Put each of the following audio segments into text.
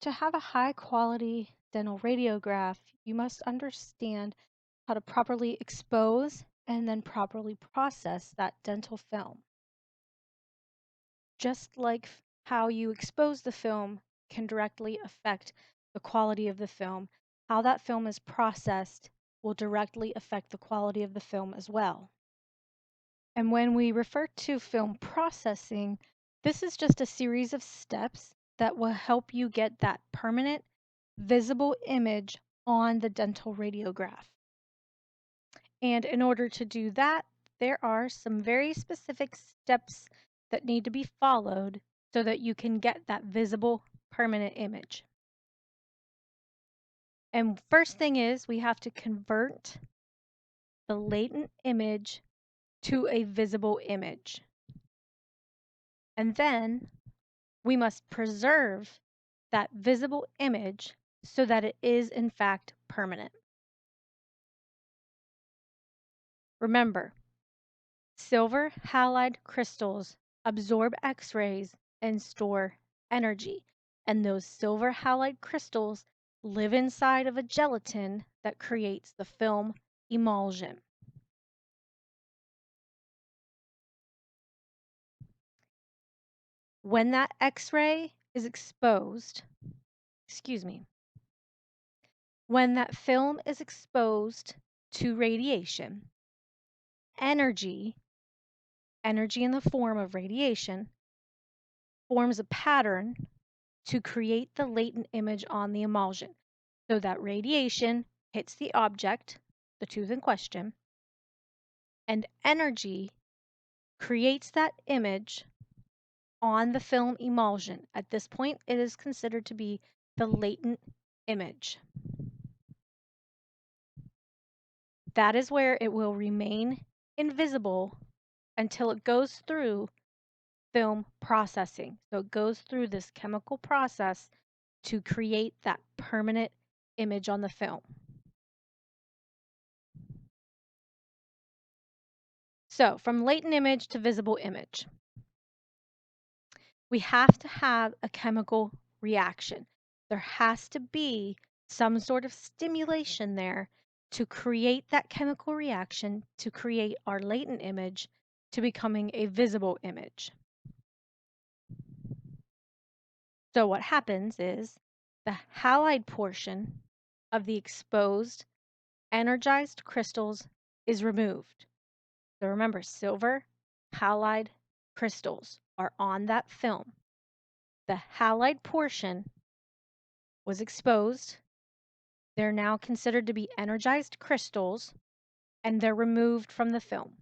To have a high quality dental radiograph, you must understand how to properly expose and then properly process that dental film. Just like how you expose the film can directly affect the quality of the film, how that film is processed will directly affect the quality of the film as well. And when we refer to film processing, this is just a series of steps that will help you get that permanent, visible image on the dental radiograph. And in order to do that, there are some very specific steps that need to be followed so that you can get that visible, permanent image. And first thing is we have to convert the latent image to a visible image. And then we must preserve that visible image so that it is in fact permanent. Remember, silver halide crystals absorb X-rays and store energy, and those silver halide crystals live inside of a gelatin that creates the film emulsion. When that X-ray is exposed, when that film is exposed to radiation, energy in the form of radiation, forms a pattern to create the latent image on the emulsion. So that radiation hits the object, the tooth in question, and energy creates that image on the film emulsion. At this point, it is considered to be the latent image. That is where it will remain invisible until it goes through film processing. So it goes through this chemical process to create that permanent image on the film. So from latent image to visible image, we have to have a chemical reaction. There has to be some sort of stimulation there to create that chemical reaction to create our latent image to becoming a visible image. So what happens is the halide portion of the exposed energized crystals is removed. So remember, silver halide crystals are on that film. The halide portion was exposed. They're now considered to be energized crystals, and they're removed from the film.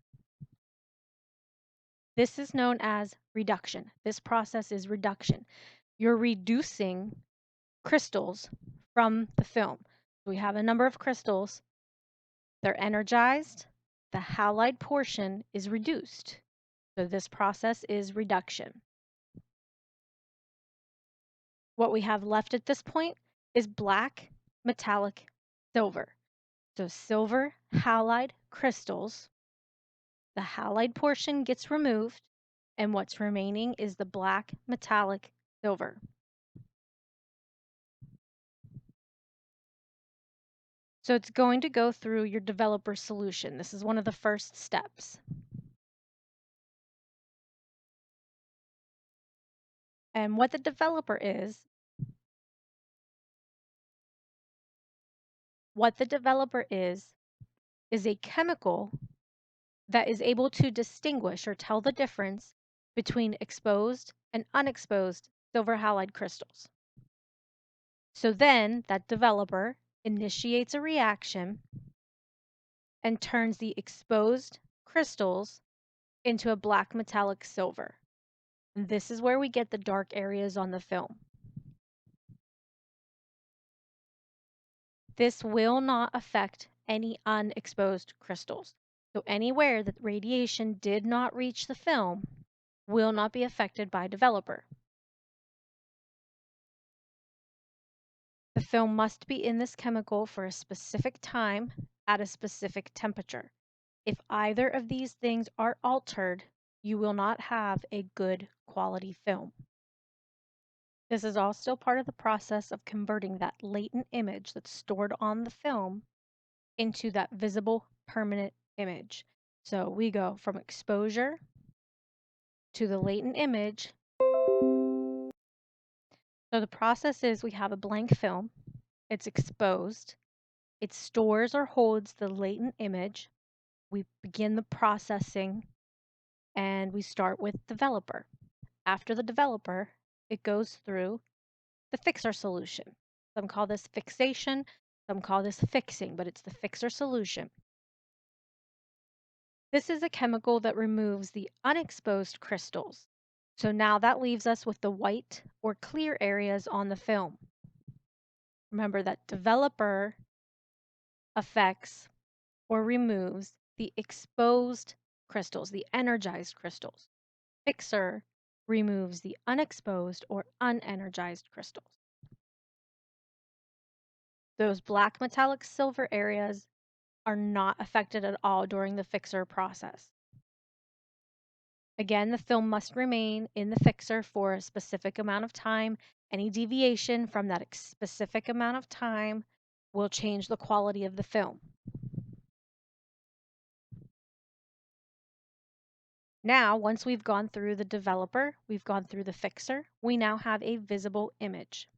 This is known as reduction. This process is reduction. You're reducing crystals from the film. We have a number of crystals. They're energized. The halide portion is reduced. So this process is reduction. What we have left at this point is black metallic silver. So silver halide crystals, the halide portion gets removed, and what's remaining is the black metallic silver. So it's going to go through your developer solution. This is one of the first steps. And what the developer is a chemical that is able to distinguish or tell the difference between exposed and unexposed silver halide crystals. So then that developer initiates a reaction and turns the exposed crystals into a black metallic silver. And this is where we get the dark areas on the film. This will not affect any unexposed crystals. So anywhere that radiation did not reach the film will not be affected by developer. The film must be in this chemical for a specific time at a specific temperature. If either of these things are altered, you will not have a good quality film. This is all still part of the process of converting that latent image that's stored on the film into that visible permanent image. So we go from exposure to the latent image. So the process is we have a blank film, it's exposed, it stores or holds the latent image. We begin the processing and we start with developer. After the developer, it goes through the fixer solution. Some call this fixation, some call this fixing, but it's the fixer solution. This is a chemical that removes the unexposed crystals. So now that leaves us with the white or clear areas on the film. Remember that developer affects or removes the exposed crystals, the energized crystals. Fixer removes the unexposed or unenergized crystals. Those black metallic silver areas are not affected at all during the fixer process. Again, the film must remain in the fixer for a specific amount of time. Any deviation from that specific amount of time will change the quality of the film. Now, once we've gone through the developer, we've gone through the fixer, we now have a visible image.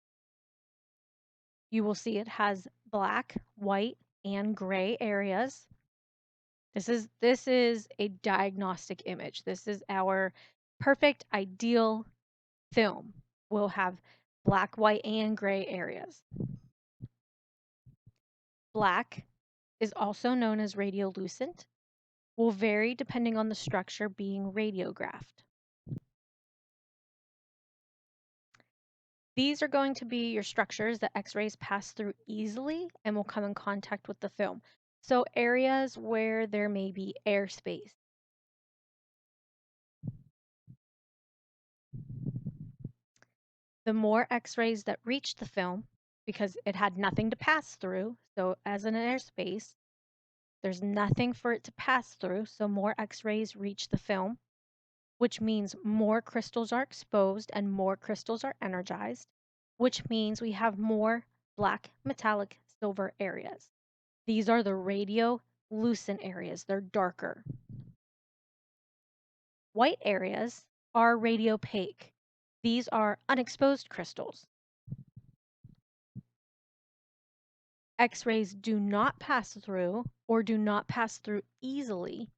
You will see it has black, white, and gray areas. This is a diagnostic image. This is our perfect ideal film. We'll have black, white, and gray areas. Black is also known as radiolucent, will vary depending on the structure being radiographed. These are going to be your structures that X-rays pass through easily and will come in contact with the film. So areas where there may be airspace. The more X-rays that reach the film, because it had nothing to pass through, so as an airspace, there's nothing for it to pass through, so more X-rays reach the film, which means more crystals are exposed and more crystals are energized, which means we have more black metallic silver areas. These are the radiolucent areas, they're darker. White areas are radiopaque. These are unexposed crystals. X-rays do not pass through or do not pass through easily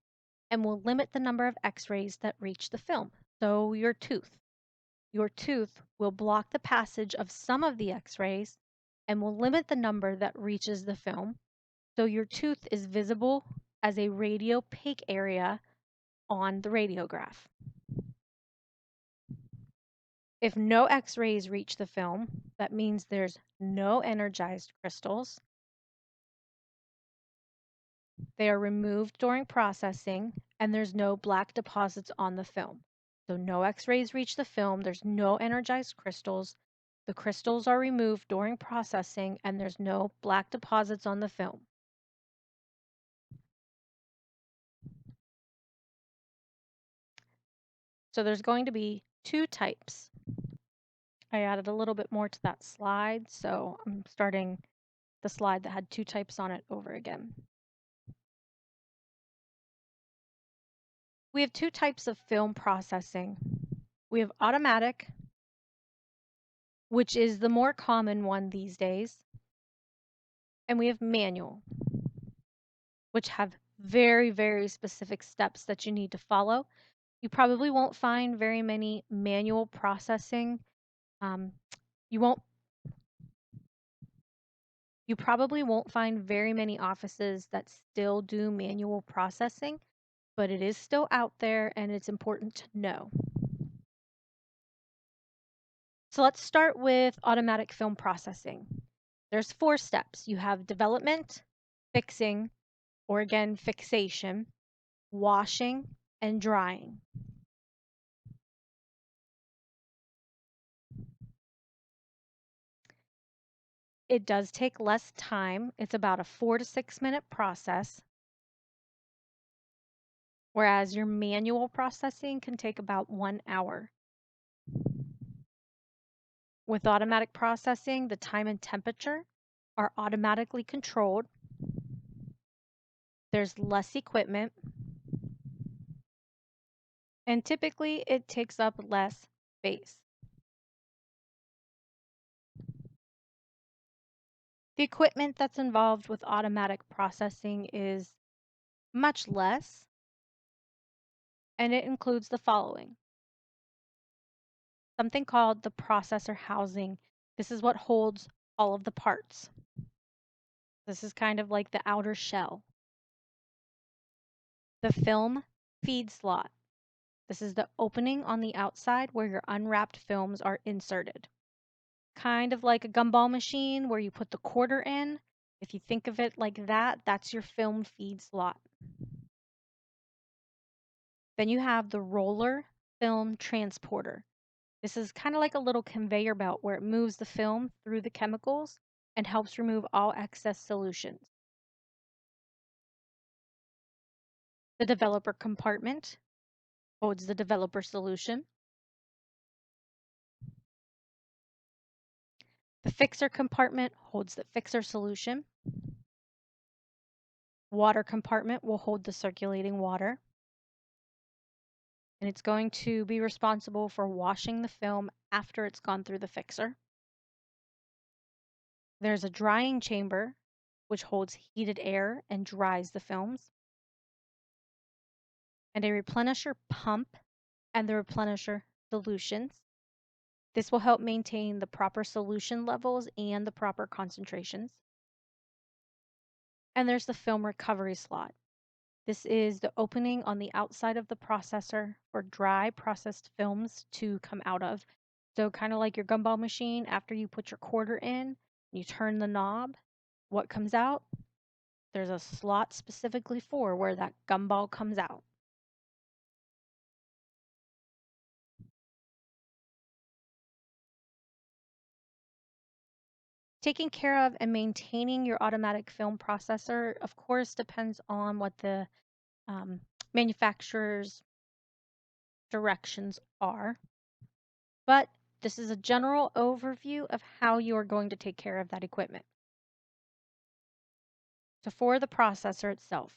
and will limit the number of X-rays that reach the film. So your tooth. Your tooth will block the passage of some of the X-rays and will limit the number that reaches the film. So your tooth is visible as a radiopaque area on the radiograph. If no X-rays reach the film, that means there's no energized crystals. They are removed during processing, and there's no black deposits on the film. So no X-rays reach the film, there's no energized crystals, the crystals are removed during processing, and there's no black deposits on the film. So there's going to be two types. I added a little bit more to that slide, so I'm starting the slide that had two types on it over again. We have two types of film processing. We have automatic, which is the more common one these days, and we have manual, which have very, very specific steps that you need to follow. You probably won't find very many manual processing. You probably won't find very many offices that still do manual processing, but it is still out there and it's important to know. So let's start with automatic film processing. There's 4 steps. You have development, fixing, or again, fixation, washing, and drying. It does take less time. It's about a 4 to 6 minute process, whereas your manual processing can take about 1 hour. With automatic processing, the time and temperature are automatically controlled. There's less equipment, and typically it takes up less space. The equipment that's involved with automatic processing is much less, and it includes the following. Something called the processor housing. This is what holds all of the parts. This is kind of like the outer shell. The film feed slot. This is the opening on the outside where your unwrapped films are inserted. Kind of like a gumball machine where you put the quarter in. If you think of it like that, that's your film feed slot. Then you have the roller film transporter. This is kind of like a little conveyor belt where it moves the film through the chemicals and helps remove all excess solutions. The developer compartment holds the developer solution. The fixer compartment holds the fixer solution. Water compartment will hold the circulating water. And it's going to be responsible for washing the film after it's gone through the fixer. There's a drying chamber, which holds heated air and dries the films, and a replenisher pump and the replenisher solutions. This will help maintain the proper solution levels and the proper concentrations. And there's the film recovery slot. This is the opening on the outside of the processor for dry processed films to come out of. So kind of like your gumball machine, after you put your quarter in, you turn the knob, what comes out? There's a slot specifically for where that gumball comes out. Taking care of and maintaining your automatic film processor, of course, depends on what the manufacturer's directions are. But this is a general overview of how you are going to take care of that equipment. So for the processor itself,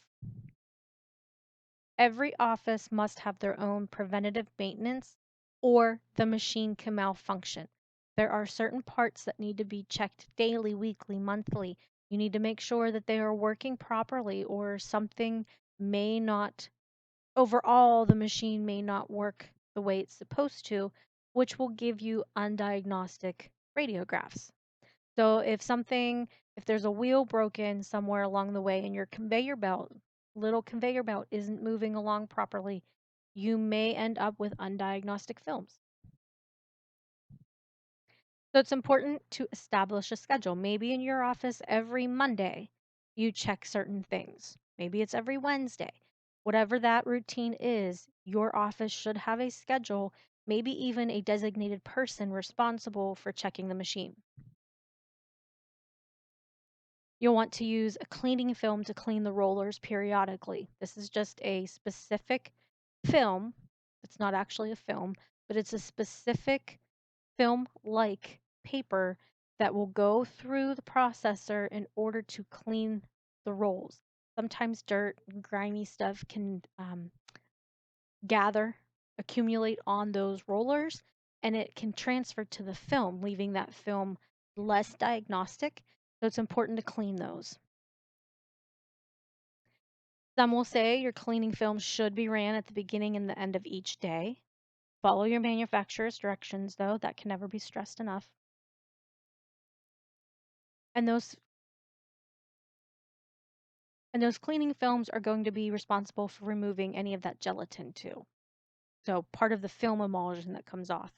every office must have their own preventative maintenance or the machine can malfunction. There are certain parts that need to be checked daily, weekly, monthly. You need to make sure that they are working properly or something may not, overall, the machine may not work the way it's supposed to, which will give you undiagnostic radiographs. So if there's a wheel broken somewhere along the way and your little conveyor belt isn't moving along properly, you may end up with undiagnostic films. So it's important to establish a schedule. Maybe in your office every Monday you check certain things. Maybe it's every Wednesday. Whatever that routine is, your office should have a schedule, maybe even a designated person responsible for checking the machine. You'll want to use a cleaning film to clean the rollers periodically. This is just a specific film. It's not actually a film, but it's a specific film-like paper that will go through the processor in order to clean the rolls. Sometimes dirt and grimy stuff can gather, accumulate on those rollers, and it can transfer to the film, leaving that film less diagnostic. So it's important to clean those. Some will say your cleaning film should be ran at the beginning and the end of each day. Follow your manufacturer's directions, though. That can never be stressed enough. And those cleaning films are going to be responsible for removing any of that gelatin too. So part of the film emulsion that comes off.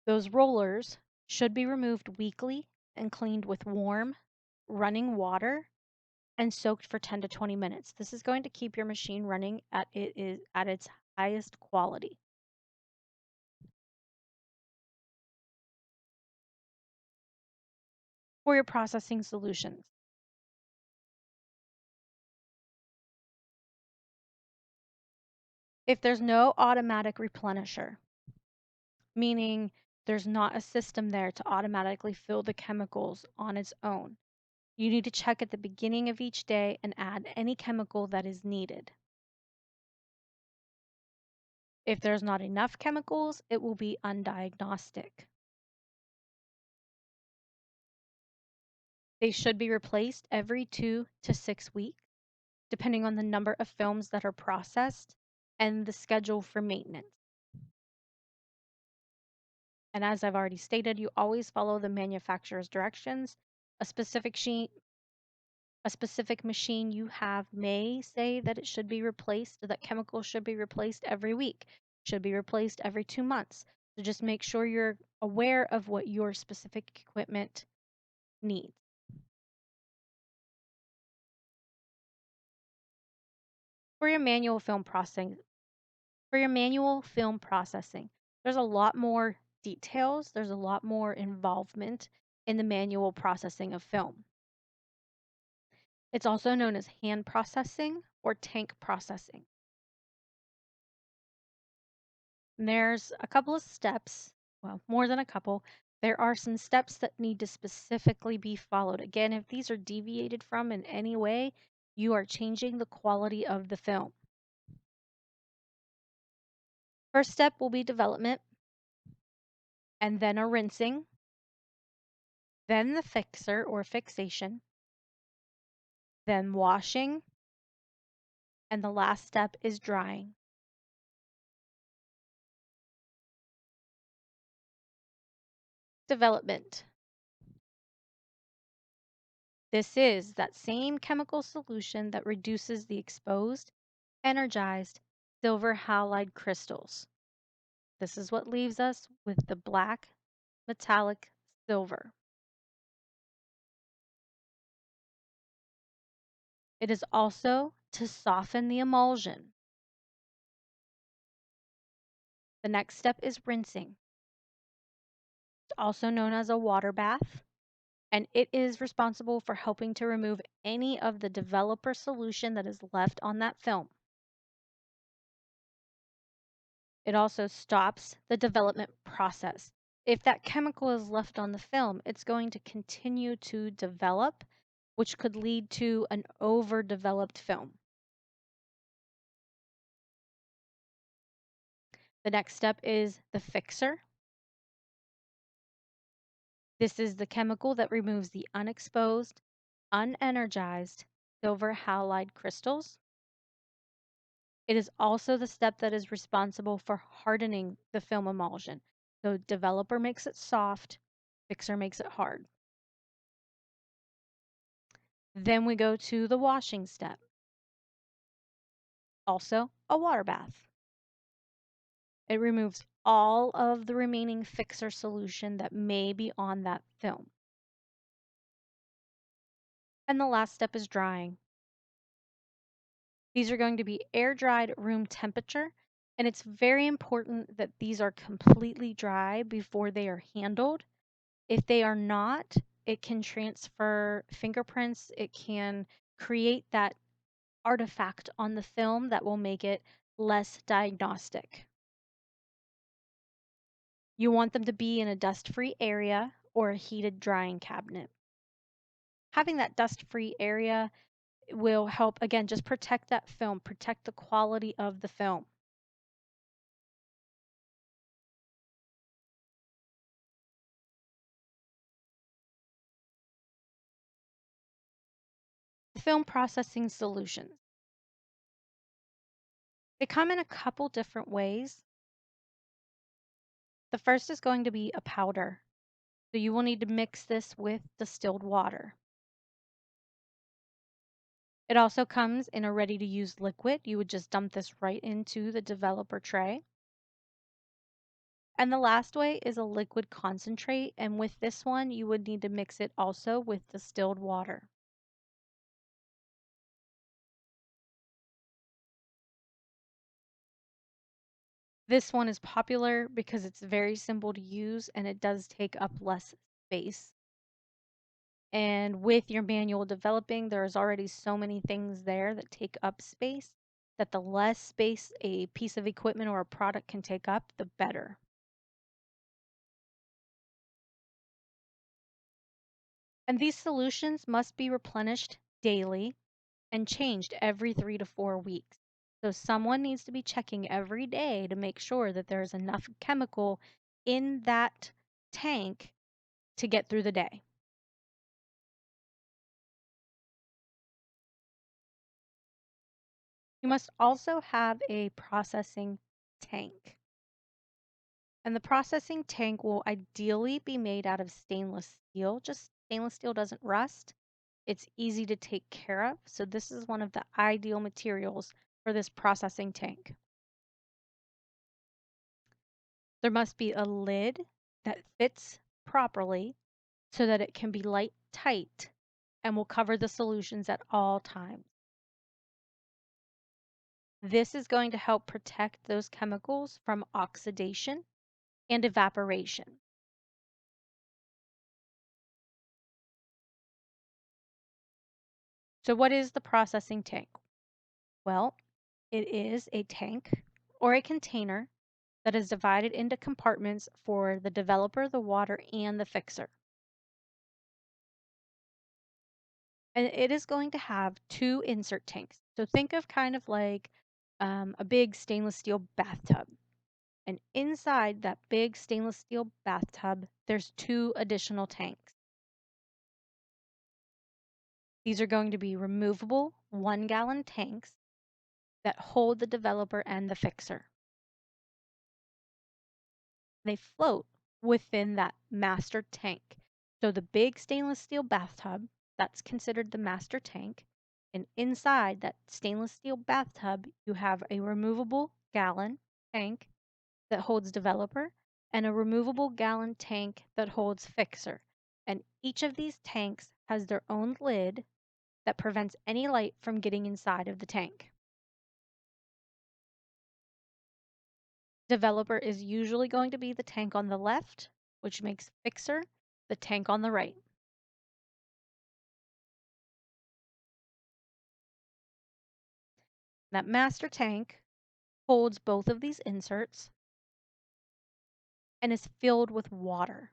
Those rollers should be removed weekly and cleaned with warm, running water and soaked for 10 to 20 minutes. This is going to keep your machine running at its highest quality. For your processing solutions, if there's no automatic replenisher, meaning There's not a system there to automatically fill the chemicals on its own. You need to check at the beginning of each day and add any chemical that is needed. If there's not enough chemicals, it will be undiagnostic. They should be replaced every 2 to 6 weeks, depending on the number of films that are processed and the schedule for maintenance. And as I've already stated, you always follow the manufacturer's directions. A specific machine you have may say that it should be replaced, that chemicals should be replaced every week, should be replaced every 2 months. So just make sure you're aware of what your specific equipment needs. For your manual film processing, there's a lot more details, there's a lot more involvement in the manual processing of film. It's also known as hand processing or tank processing. And there's a couple of steps, well, more than a couple. There are some steps that need to specifically be followed. Again, if these are deviated from in any way, you are changing the quality of the film. First step will be development, and then a rinsing, then the fixer or fixation, then washing, and the last step is drying. Development. This is that same chemical solution that reduces the exposed, energized silver halide crystals. This is what leaves us with the black metallic silver. It is also to soften the emulsion. The next step is rinsing. It's also known as a water bath, and it is responsible for helping to remove any of the developer solution that is left on that film. It also stops the development process. If that chemical is left on the film, it's going to continue to develop, which could lead to an overdeveloped film. The next step is the fixer. This is the chemical that removes the unexposed, unenergized silver halide crystals. It is also the step that is responsible for hardening the film emulsion. So developer makes it soft, fixer makes it hard. Then we go to the washing step. Also a water bath. It removes all of the remaining fixer solution that may be on that film. And the last step is drying. These are going to be air dried room temperature, and it's very important that these are completely dry before they are handled. If they are not, it can transfer fingerprints, it can create that artifact on the film that will make it less diagnostic. You want them to be in a dust-free area or a heated drying cabinet. Having that dust-free area will help, again, just protect that film, protect the quality of the film. Film processing solutions. They come in a couple different ways. The first is going to be a powder. So you will need to mix this with distilled water. It also comes in a ready-to-use liquid. You would just dump this right into the developer tray. And the last way is a liquid concentrate, and with this one, you would need to mix it also with distilled water. This one is popular because it's very simple to use and it does take up less space. And with your manual developing, there's already so many things there that take up space that the less space a piece of equipment or a product can take up, the better. And these solutions must be replenished daily and changed every 3 to 4 weeks. So someone needs to be checking every day to make sure that there's enough chemical in that tank to get through the day. You must also have a processing tank. And the processing tank will ideally be made out of stainless steel. Just stainless steel doesn't rust. It's easy to take care of. So this is one of the ideal materials for this processing tank. There must be a lid that fits properly so that it can be light tight and will cover the solutions at all times. This is going to help protect those chemicals from oxidation and evaporation. So what is the processing tank? Well, it is a tank or a container that is divided into compartments for the developer, the water, and the fixer. And it is going to have two insert tanks. So think of kind of like a big stainless steel bathtub. And inside that big stainless steel bathtub, there's two additional tanks. These are going to be removable 1-gallon tanks that hold the developer and the fixer. They float within that master tank. So the big stainless steel bathtub, that's considered the master tank. And inside that stainless steel bathtub, you have a removable gallon tank that holds developer and a removable gallon tank that holds fixer. And each of these tanks has their own lid that prevents any light from getting inside of the tank. Developer is usually going to be the tank on the left, which makes fixer the tank on the right. That master tank holds both of these inserts and is filled with water.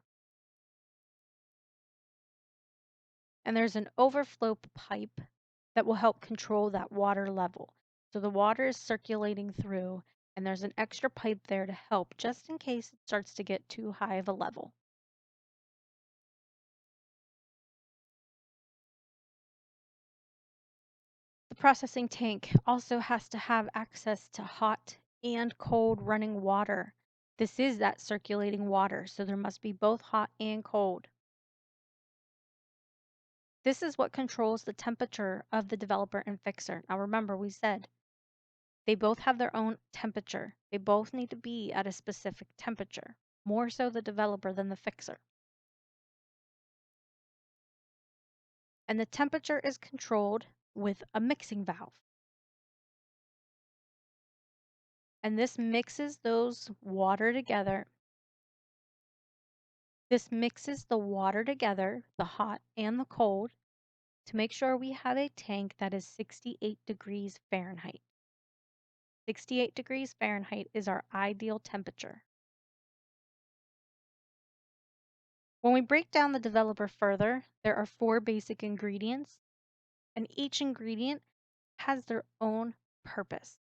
And there's an overflow pipe that will help control that water level. So the water is circulating through, and there's an extra pipe there to help just in case it starts to get too high of a level. The processing tank also has to have access to hot and cold running water. This is that circulating water, so there must be both hot and cold. This is what controls the temperature of the developer and fixer. Now remember, we said they both have their own temperature. They both need to be at a specific temperature, more so the developer than the fixer. And the temperature is controlled with a mixing valve. And this mixes those water together. This mixes the water together, the hot and the cold, to make sure we have a tank that is 68 degrees Fahrenheit. 68 degrees Fahrenheit is our ideal temperature. When we break down the developer further, there are 4 basic ingredients, and each ingredient has their own purpose.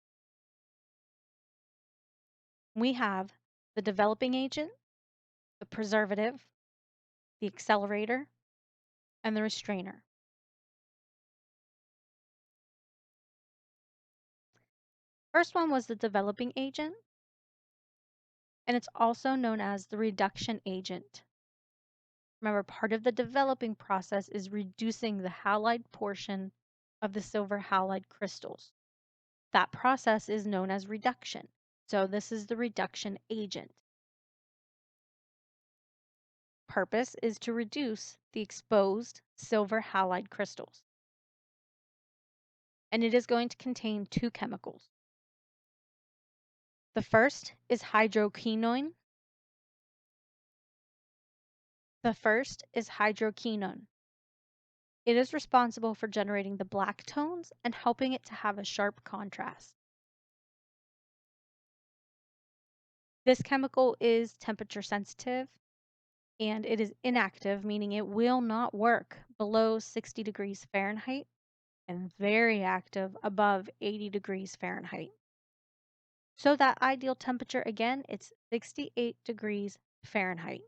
We have the developing agent, the preservative, the accelerator, and the restrainer. First one was the developing agent, and it's also known as the reduction agent. Remember, part of the developing process is reducing the halide portion of the silver halide crystals. That process is known as reduction. So this is the reduction agent. Purpose is to reduce the exposed silver halide crystals. And it is going to contain 2 chemicals. The first is hydroquinone. It is responsible for generating the black tones and helping it to have a sharp contrast. This chemical is temperature sensitive and it is inactive, meaning it will not work below 60 degrees Fahrenheit, and very active above 80 degrees Fahrenheit. So that ideal temperature, again, it's 68 degrees Fahrenheit.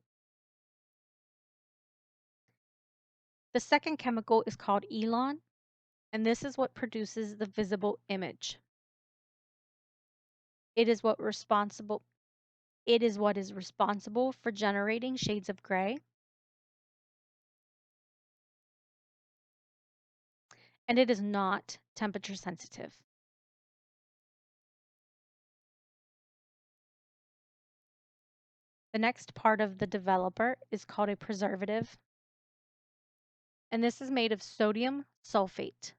The second chemical is called elon, and this is what produces the visible image. It is what is responsible for generating shades of gray, and it is not temperature sensitive. The next part of the developer is called a preservative, and this is made of sodium sulfate.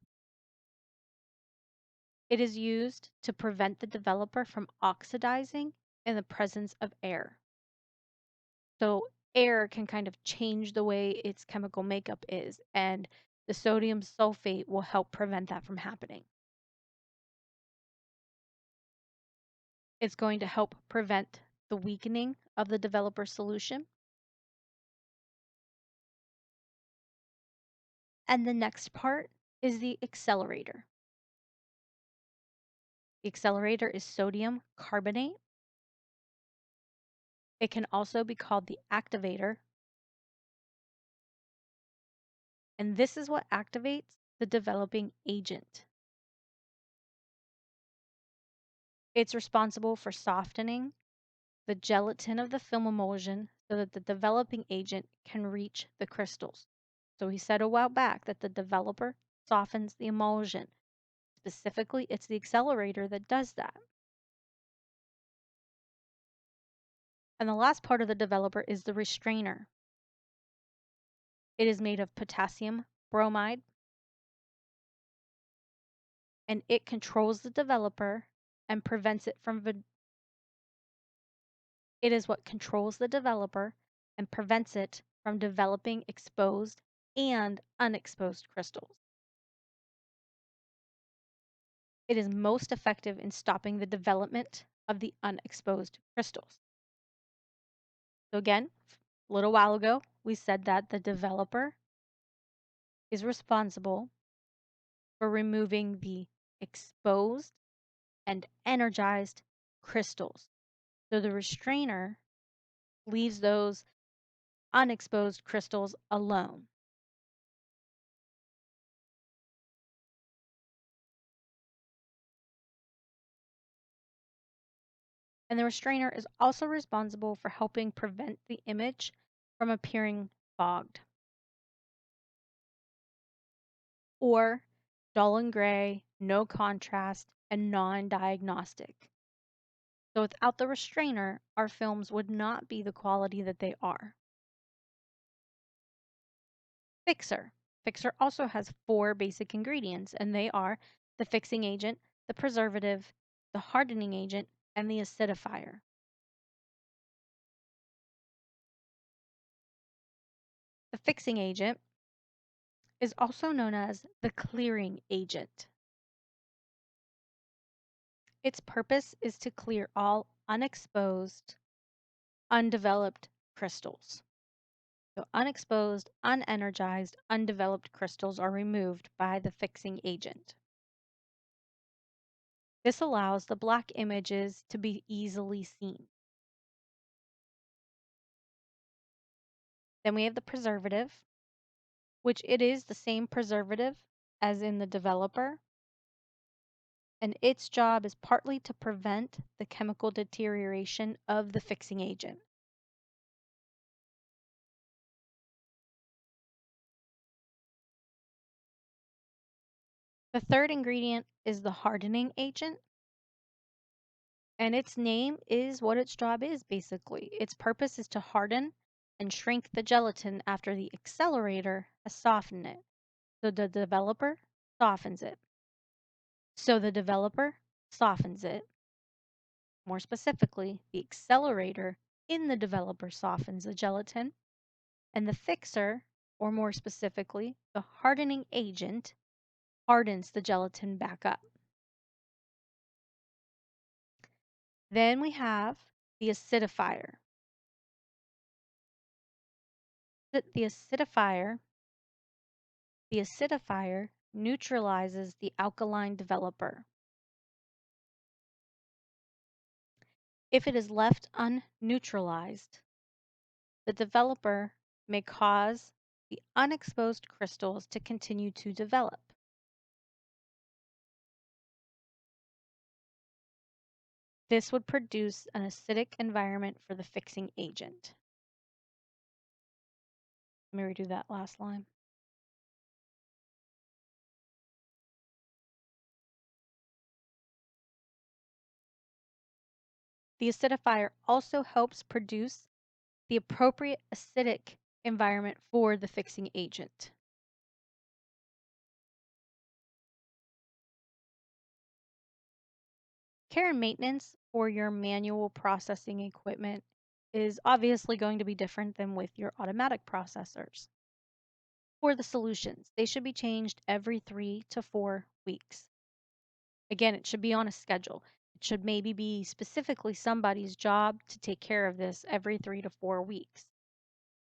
It is used to prevent the developer from oxidizing in the presence of air. So air can kind of change the way its chemical makeup is, and the sodium sulfate will help prevent that from happening. It's going to help prevent the weakening of the developer solution. And the next part is the accelerator. The accelerator is sodium carbonate. It can also be called the activator. And this is what activates the developing agent. It's responsible for softening the gelatin of the film emulsion so that the developing agent can reach the crystals. So we said a while back that the developer softens the emulsion. Specifically, it's the accelerator that does that. And the last part of the developer is the restrainer. It is made of potassium bromide, and it controls the developer and prevents it from it is what controls the developer and prevents it from developing exposed and unexposed crystals. It is most effective in stopping the development of the unexposed crystals. So again, a little while ago, we said that the developer is responsible for removing the exposed and energized crystals. So the restrainer leaves those unexposed crystals alone. And the restrainer is also responsible for helping prevent the image from appearing fogged or dull and gray, no contrast, and non-diagnostic. So without the restrainer, our films would not be the quality that they are. Fixer. Fixer also has 4 basic ingredients, and they are the fixing agent, the preservative, the hardening agent, and the acidifier. The fixing agent is also known as the clearing agent. Its purpose is to clear all unexposed, undeveloped crystals. So unexposed, unenergized, undeveloped crystals are removed by the fixing agent. This allows the black images to be easily seen. Then we have the preservative, which it is the same preservative as in the developer, and its job is partly to prevent the chemical deterioration of the fixing agent. The third ingredient is the hardening agent, and its name is what its job is basically. Its purpose is to harden and shrink the gelatin after the accelerator has softened it. So the developer softens it. So the developer softens it. More specifically, the accelerator in the developer softens the gelatin, and the fixer, or more specifically, the hardening agent, hardens the gelatin back up. Then we have the acidifier. The acidifier neutralizes the alkaline developer. If it is left unneutralized, the developer may cause the unexposed crystals to continue to develop. This would produce an acidic environment for the fixing agent. Let me redo that last line. The acidifier also helps produce the appropriate acidic environment for the fixing agent. Care and maintenance for your manual processing equipment is obviously going to be different than with your automatic processors. For the solutions, they should be changed every 3 to 4 weeks. Again, it should be on a schedule. It should maybe be specifically somebody's job to take care of this every 3 to 4 weeks.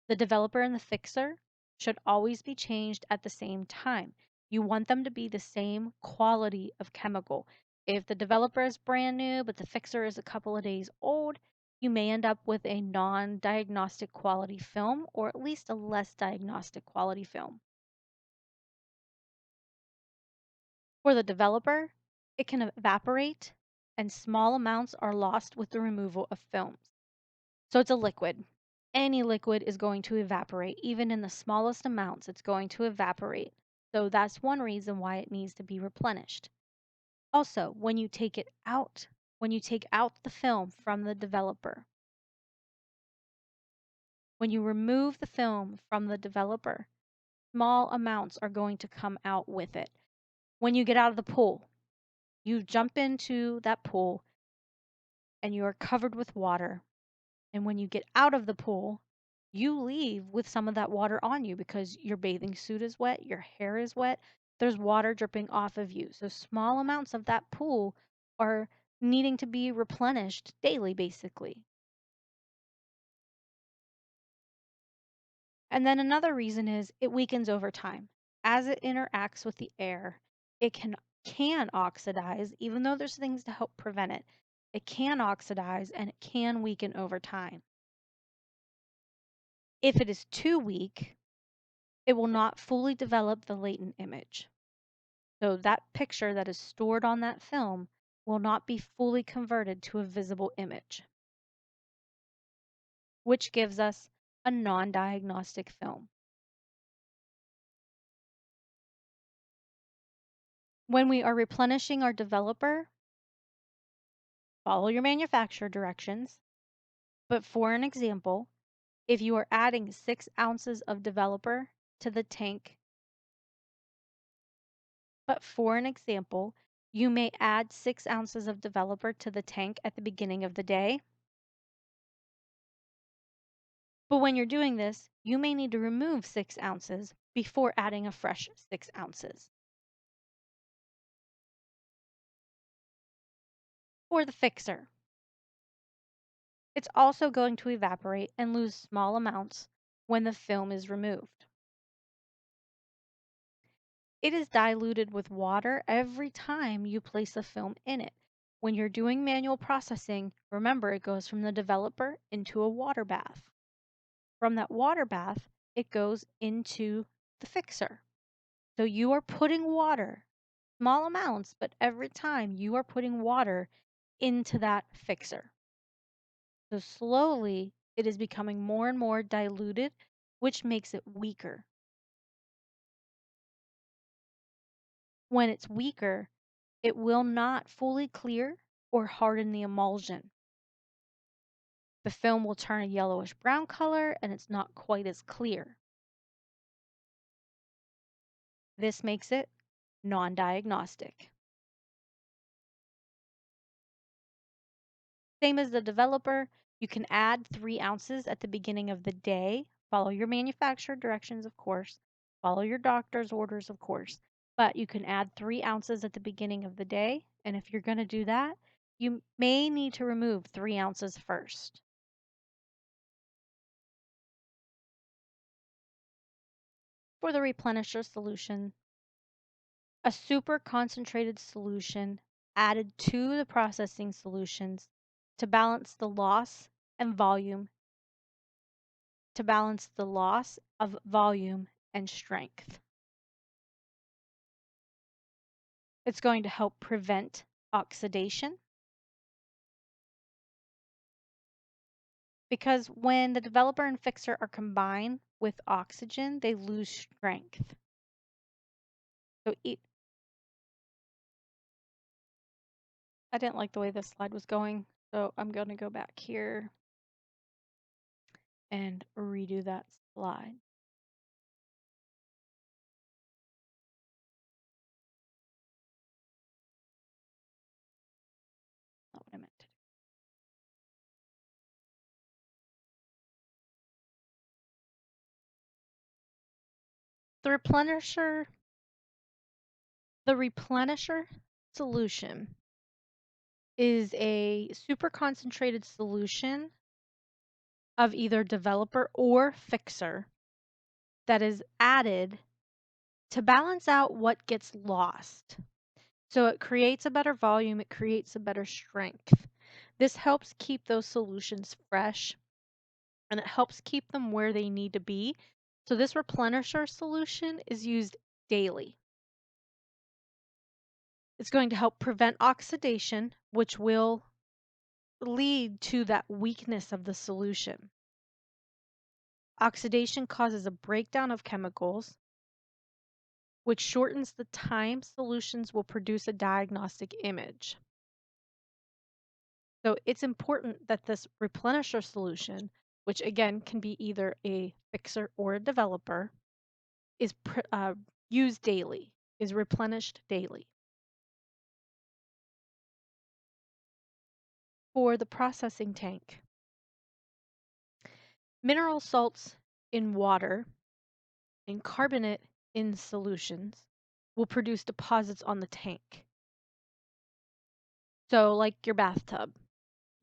The developer and the fixer should always be changed at the same time. You want them to be the same quality of chemical. If the developer is brand new, but the fixer is a couple of days old, you may end up with a non-diagnostic quality film, or at least a less diagnostic quality film. For the developer, it can evaporate and small amounts are lost with the removal of films. So it's a liquid. Any liquid is going to evaporate. Even in the smallest amounts, it's going to evaporate. So that's one reason why it needs to be replenished. Also, when you take out the film from the developer, when you remove the film from the developer, small amounts are going to come out with it. When you get out of the pool, you jump into that pool and you are covered with water. And when you get out of the pool, you leave with some of that water on you because your bathing suit is wet, your hair is wet, there's water dripping off of you. So small amounts of that pool are needing to be replenished daily, basically. And then another reason is it weakens over time. As it interacts with the air, it can oxidize, even though there's things to help prevent it. It can oxidize and it can weaken over time. If it is too weak, it will not fully develop the latent image. So that picture that is stored on that film will not be fully converted to a visible image, which gives us a non-diagnostic film. When we are replenishing our developer, follow your manufacturer directions. But for an example, if you are adding 6 ounces of developer to the tank, you may add 6 ounces of developer to the tank at the beginning of the day. But when you're doing this, you may need to remove 6 ounces before adding a fresh 6 ounces. For the fixer, it's also going to evaporate and lose small amounts when the film is removed. It is diluted with water every time you place a film in it. When you're doing manual processing, remember it goes from the developer into a water bath. From that water bath, it goes into the fixer. So you are putting water, small amounts, but every time you are putting water into that fixer. So slowly it is becoming more and more diluted, which makes it weaker. When it's weaker, it will not fully clear or harden the emulsion. The film will turn a yellowish brown color and it's not quite as clear. This makes it non-diagnostic. Same as the developer, you can add 3 ounces at the beginning of the day. Follow your manufacturer directions, of course. Follow your doctor's orders, of course. But you can add 3 ounces at the beginning of the day. And if you're going to do that, you may need to remove 3 ounces first. For the replenisher solution, a super concentrated solution added to the processing solutions to balance the loss and volume, to balance the loss of volume and strength. It's going to help prevent oxidation because when the developer and fixer are combined with oxygen, they lose strength. So I didn't like the way this slide was going, so I'm going to go back here and redo that slide. Not what I meant to do. The replenisher solution is a super concentrated solution of either developer or fixer that is added to balance out what gets lost. So it creates a better volume, it creates a better strength. This helps keep those solutions fresh and it helps keep them where they need to be. So this replenisher solution is used daily. It's going to help prevent oxidation, which will lead to that weakness of the solution. Oxidation causes a breakdown of chemicals, which shortens the time solutions will produce a diagnostic image. So it's important that this replenisher solution, which again can be either a fixer or a developer, is used daily, is replenished daily. For the processing tank, mineral salts in water and carbonate in solutions will produce deposits on the tank. So like your bathtub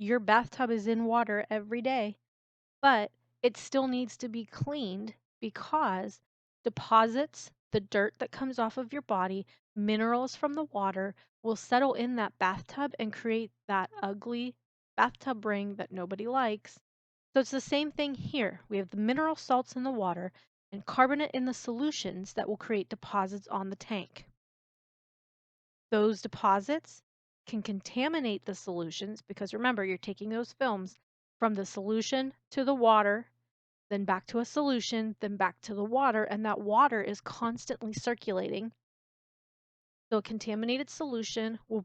is in water every day, but it still needs to be cleaned because deposits, the dirt that comes off of your body, minerals from the water will settle in that bathtub and create that ugly bathtub ring that nobody likes. So it's the same thing here. We have the mineral salts in the water and carbonate in the solutions that will create deposits on the tank. Those deposits can contaminate the solutions because remember, you're taking those films from the solution to the water, then back to a solution, then back to the water, and that water is constantly circulating. So a contaminated solution will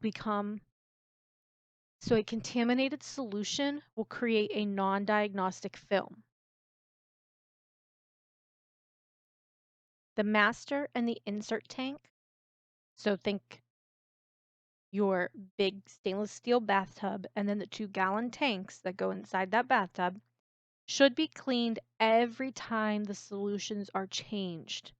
create a non-diagnostic film. The master and the insert tank, so think your big stainless steel bathtub and then the 2-gallon tanks that go inside that bathtub, should be cleaned every time the solutions are changed.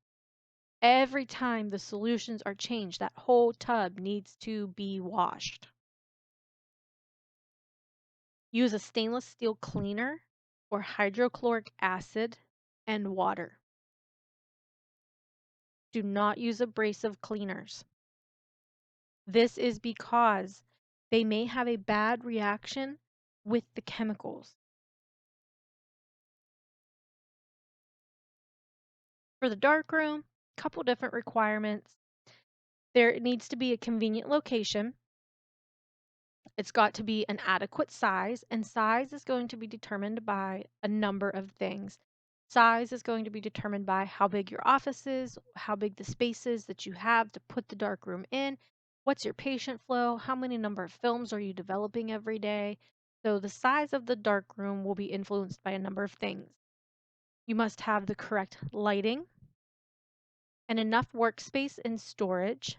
Every time the solutions are changed, that whole tub needs to be washed. Use a stainless steel cleaner or hydrochloric acid and water. Do not use abrasive cleaners. This is because they may have a bad reaction with the chemicals. For the darkroom, a couple different requirements. There needs to be a convenient location. It's got to be an adequate size, and size is going to be determined by a number of things. Size is going to be determined by how big your office is, how big the space is that you have to put the darkroom in, what's your patient flow, how many number of films are you developing every day. So the size of the darkroom will be influenced by a number of things. You must have the correct lighting and enough workspace and storage,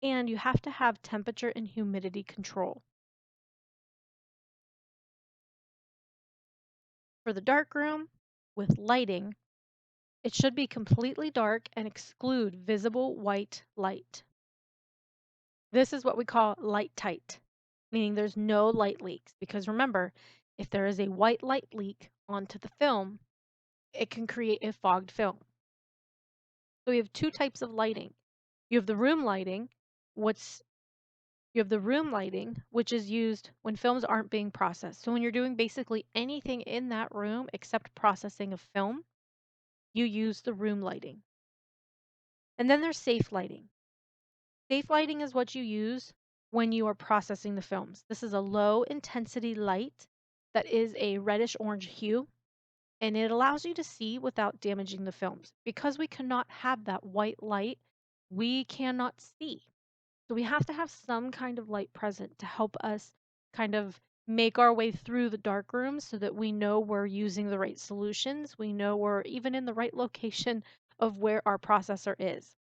and you have to have temperature and humidity control. For the darkroom with lighting, it should be completely dark and exclude visible white light. This is what we call light tight, meaning there's no light leaks, because remember, if there is a white light leak onto the film, it can create a fogged film. So we have two types of lighting. You have the room lighting, what's you have the room lighting, which is used when films aren't being processed. So when you're doing basically anything in that room except processing of film, you use the room lighting. And then there's safe lighting. Safe lighting is what you use when you are processing the films. This is a low intensity light that is a reddish orange hue, and it allows you to see without damaging the films. Because we cannot have that white light, we cannot see. So we have to have some kind of light present to help us kind of make our way through the dark rooms so that we know we're using the right solutions. We know we're even in the right location of where our processor is.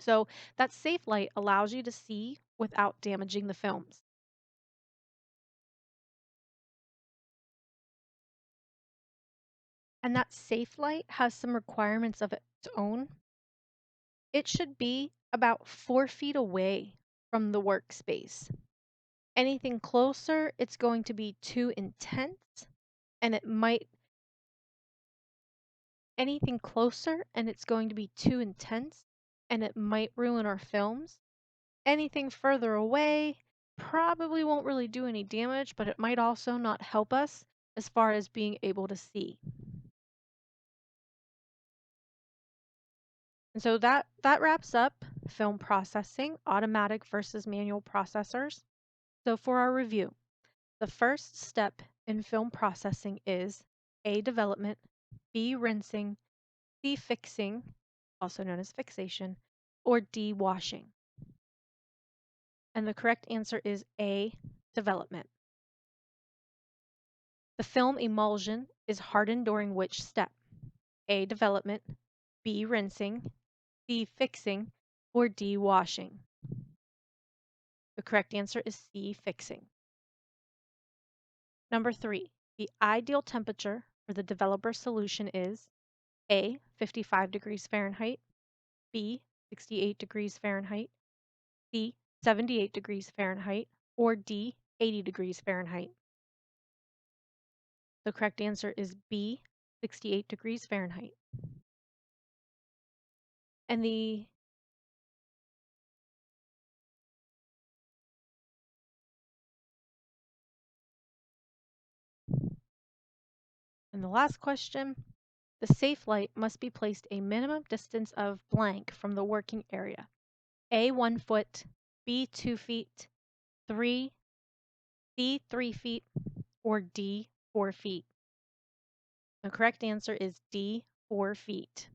So that safe light allows you to see without damaging the films. And that safe light has some requirements of its own. It should be about 4 feet away from the workspace. Anything closer, it's going to be too intense, and anything closer and it's going to be too intense and it might ruin our films. Anything further away probably won't really do any damage, but it might also not help us as far as being able to see. And so that wraps up film processing, automatic versus manual processors. So for our review, the first step in film processing is A, development, B, rinsing, C, fixing, also known as fixation, or D, washing. And the correct answer is A, development. The film emulsion is hardened during which step? A, development, B, rinsing, C, fixing, or D, washing. The correct answer is C, fixing. Number 3, the ideal temperature for the developer solution is A, 55 degrees Fahrenheit, B, 68 degrees Fahrenheit, C, 78 degrees Fahrenheit, or D, 80 degrees Fahrenheit. The correct answer is B, 68 degrees Fahrenheit. And the last question, the safe light must be placed a minimum distance of blank from the working area. A, 1 foot, B, 2 feet, 3, C, 3 feet, or D, 4 feet. The correct answer is D, 4 feet.